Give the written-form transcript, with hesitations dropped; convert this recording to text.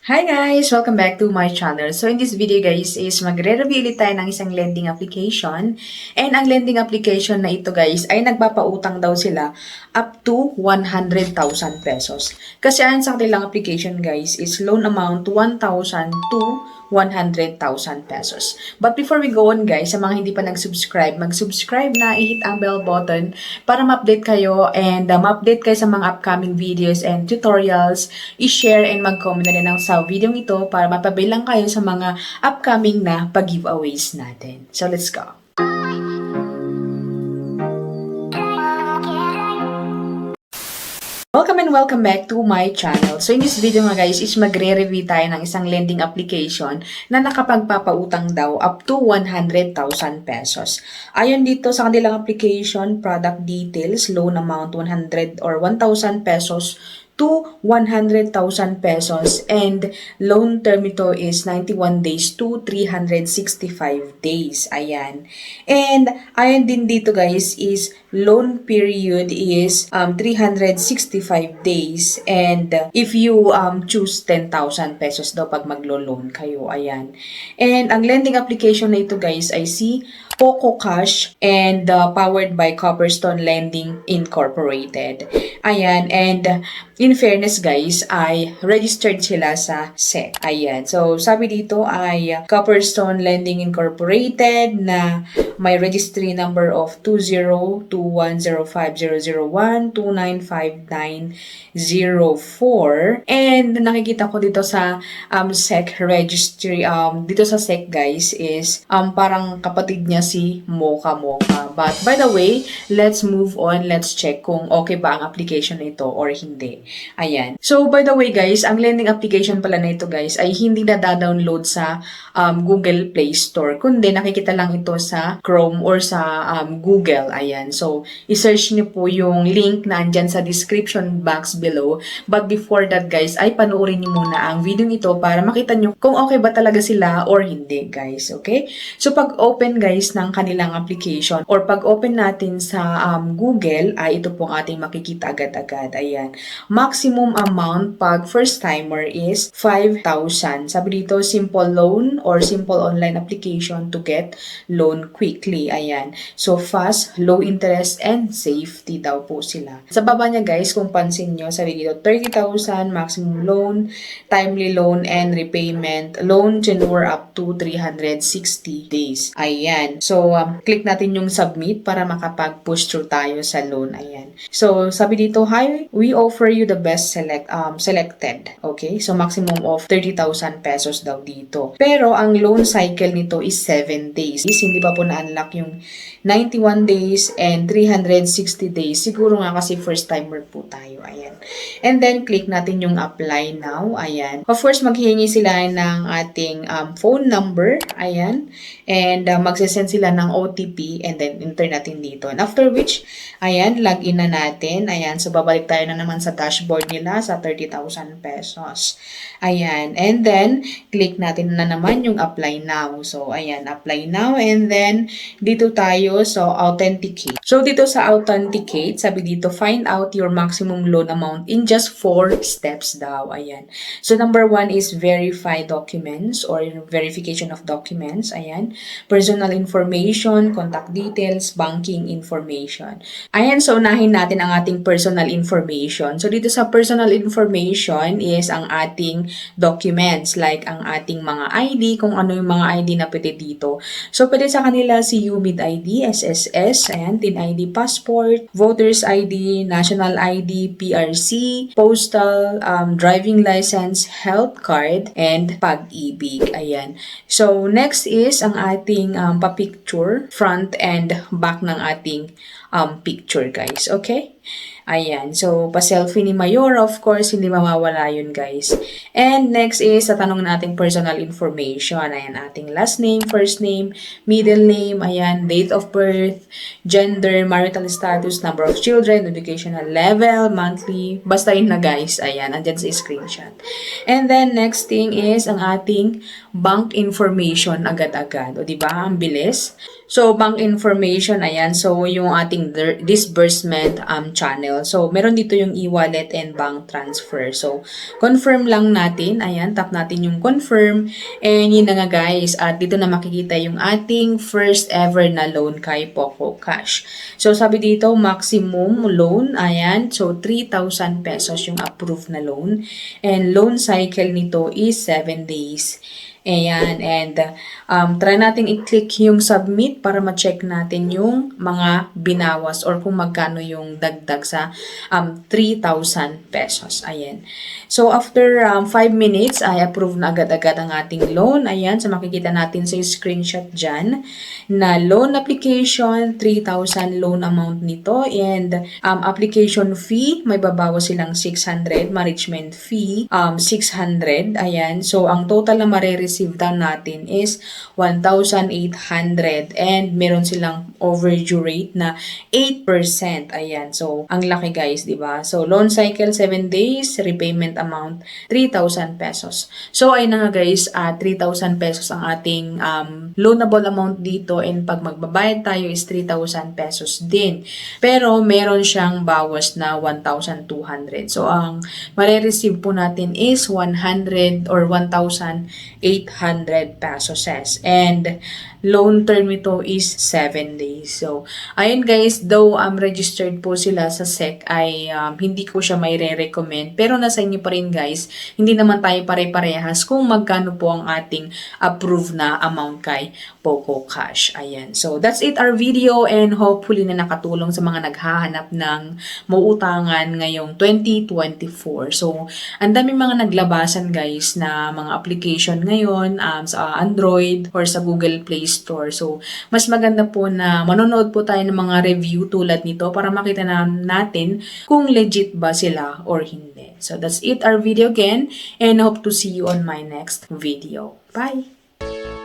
Hi guys! Welcome back to my channel. So in this video guys is magre-review ulit tayo ng isang lending application. And ang lending application na ito guys ay nagpapautang daw sila up to 100,000 pesos. Kasi ayon sa kanilang application guys is loan amount 1,000 to 100,000 pesos. But before we go on guys, sa mga hindi pa nag-subscribe, mag-subscribe na, i-hit ang bell button para ma-update kayo and ma-update kayo sa mga upcoming videos and tutorials. I-share and mag-comment na rin sa video ito para mapabilang kayo sa mga upcoming na pag-giveaways natin. So let's go! Welcome and welcome back to my channel. So in this video nga guys is magre-review tayo ng isang lending application na nakapagpapautang daw up to 100,000 pesos. Ayon dito sa kanilang application, product details, loan amount 100 or 1,000 pesos to 100,000 pesos and loan term ito is 91 days to 365 days. Ayan. And ayan din dito guys is loan period is 365 days and if you choose 10,000 pesos daw pag maglo-loan kayo. Ayan. And ang lending application na ito guys ay si Poco Cash and powered by Copperstone Lending Incorporated. Ayan. And in fairness guys, ay registered sila sa SEC. Ayan. So, sabi dito ay Copperstone Lending Incorporated na may registry number of 202105001295904. And nakikita ko dito sa SEC registry, dito sa SEC guys is parang kapatid niya si Mocha Mocha. But by the way, let's move on. Let's check kung okay ba ang application na ito or hindi. Ayan. So, by the way guys, ang lending application pala na ito guys ay hindi na da-download sa Google Play Store, kundi nakikita lang ito sa Chrome or sa Google. Ayan. So, i-search niyo po yung link na andyan sa description box below. But before that guys, ay panoorin niyo muna ang video ito para makita niyo kung okay ba talaga sila or hindi guys. Okay? So, pag open guys ng kanilang application or pag open natin sa Google, ay ito pong ating makikita agad-agad. Ayan. Maximum amount pag first timer is 5,000. Sabi dito, simple loan or simple online application to get loan quickly. Ayan. So, fast, low interest, and safety daw po sila. Sa baba niya guys, kung pansin nyo, sabi dito, 30,000 maximum loan, timely loan, and repayment. Loan tenure up to 360 days. Ayan. So, click natin yung submit para makapag-push through tayo sa loan. Ayan. So, sabi dito, hi, we offer you the best selected. Okay? So, maximum of 30,000 pesos daw dito. Pero, ang loan cycle nito is 7 days. Hindi pa po na-unlock yung 91 days and 360 days. Siguro nga kasi first timer po tayo. Ayan. And then, click natin yung apply now. Ayan. Of course, maghihingi sila ng ating phone number. Ayan. And magsisend sila ng OTP and then enter natin dito. And after which, ayan, login na natin. Ayan. So, babalik tayo na naman sa dashboard nila sa 30,000 pesos. Ayan. And then, click natin na naman yung apply now. So, ayan, apply now. And then, dito tayo. So, authenticate. So, dito sa authenticate, sabi dito, find out your maximum loan amount in just 4 steps daw. Ayan. So, number 1 is verify documents or verification of documents. Ayan. Personal information, contact details, banking information. Ayan. So, unahin natin ang ating personal information. So, dito sa personal information is ang ating documents like ang ating mga ID, kung ano yung mga ID na pwede dito. So, pwede sa kanila si UMID ID, SSS, ayan, TIN ID, passport, voters ID, national ID, PRC, postal, driving license, health card, and pag-ibig. Ayan. So, next is ang ating pa-picture, front and back ng ating picture, guys. Okay? Ayan. So, pa-selfie ni Mayor, of course, hindi mawawala yun, guys. And next is, tatanong nating personal information. Ayan, ating last name, first name, middle name, ayan, date of birth, gender, marital status, number of children, educational level, monthly, basta yun na, guys. Ayan, andyan sa screenshot. And then, next thing is, ang ating bank information agad-agad. O, diba? Ang bilis. So, bank information, ayan. So, yung ating disbursement channel. So, meron dito yung e-wallet and bank transfer. So, confirm lang natin. Ayan, tap natin yung confirm. And yun na nga guys, at dito na makikita yung ating first ever na loan kay Poco Cash. So, sabi dito, maximum loan, ayan. So, 3,000 pesos yung approved na loan. And loan cycle nito is 7 days. Ayan, and try natin i-click yung submit para ma-check natin yung mga binawas or kung magkano yung dagdag sa 3,000 pesos. Ayan. So, after 5 minutes, ay approve na agad-agad ang ating loan. Ayan, so makikita natin sa screenshot dyan na loan application, 3,000 loan amount nito, and application fee, may babawas silang 600, management fee, 600. Ayan, so ang total na marireceive daw natin is 1,800 and meron silang overdue rate na 8%. Ayan, so ang laki guys, di ba? So loan cycle 7 days, repayment amount 3,000 pesos. So ayun na nga guys, 3,000 pesos ang ating loanable amount dito, and pag magbabayad tayo is 3,000 pesos din. Pero meron siyang bawas na 1,200. So ang marireceive po natin is 100 or 1,800 pesos. And loan term ito is 7 days. So, ayun guys, though registered po sila sa SEC, ay hindi ko siya may re-recommend. Pero nasa inyo pa rin guys, hindi naman tayo pare-parehas kung magkano po ang ating approved na amount kay Poco Cash. Ayan. So, that's it our video, and hopefully na nakatulong sa mga naghahanap ng mauutangan ngayong 2024. So, ang dami mga naglabasan guys na mga application ngayon sa Android or sa Google Play Store. So, mas maganda po na manonood po tayo ng mga review tulad nito para makita na natin kung legit ba sila or hindi. So, that's it our video again, and hope to see you on my next video. Bye!